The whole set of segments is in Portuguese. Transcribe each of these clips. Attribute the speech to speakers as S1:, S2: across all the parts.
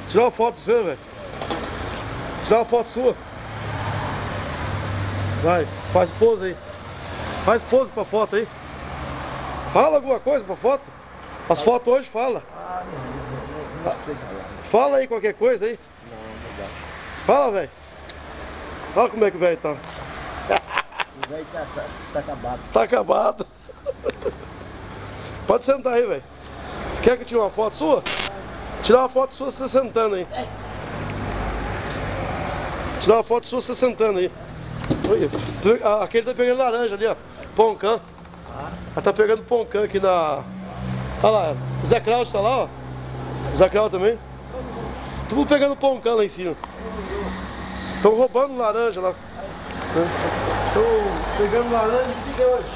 S1: Tirar uma foto sua, velho. Tirar uma foto sua. Vai, faz pose aí. Faz pose pra foto aí. Fala alguma coisa pra foto. As fotos hoje fala.
S2: Não sei falar.
S1: Fala aí qualquer coisa aí.
S2: Não dá.
S1: Fala, velho. Olha como é que o velho tá.
S2: O velho tá acabado.
S1: Tá acabado. Pode sentar aí, velho. Quer que eu tire uma foto sua? Tirar uma foto sua você sentando aí. Tirar uma foto sua você sentando aí. Olha, aquele tá pegando laranja ali, ó. Poncã. Ela tá pegando poncã aqui na... Olha lá, o Zé Claudio tá lá, ó. O Zé Claudio também. Tudo pegando poncã lá em cima. Estão roubando laranja lá. Estão pegando laranja. Que é hoje?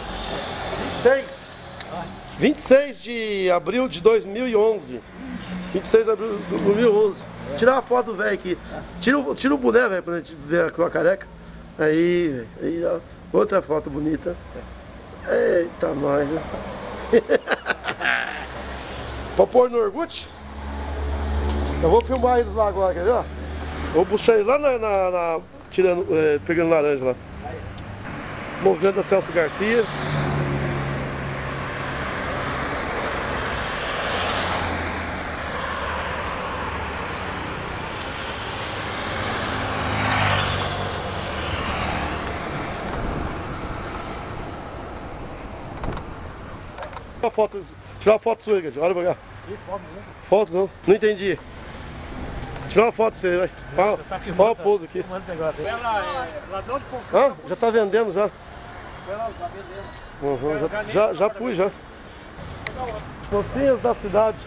S1: 26 de abril de 2011. 26 de abril de 2011. Tirar uma foto do velho aqui. Tira o boné, velho, pra gente ver a careca. Aí, aí, ó. Outra foto bonita. Eita, nós, né? Pra pôr no Orkut? Eu vou filmar eles lá agora, quer ver? Ó? Vou puxar eles lá tirando, pegando laranja lá. Movimento da Celso Garcia. Tirar uma foto sua aí, cara. Olha pra cá. Foto não? Não entendi. Tirar uma foto sua aí, vai. Olha a pose aqui.
S3: Ela é ladrão de poncã.
S1: Ah, já tá vendendo já.
S3: Ela tá vendendo.
S1: Já pus já. Mocinhas da cidade.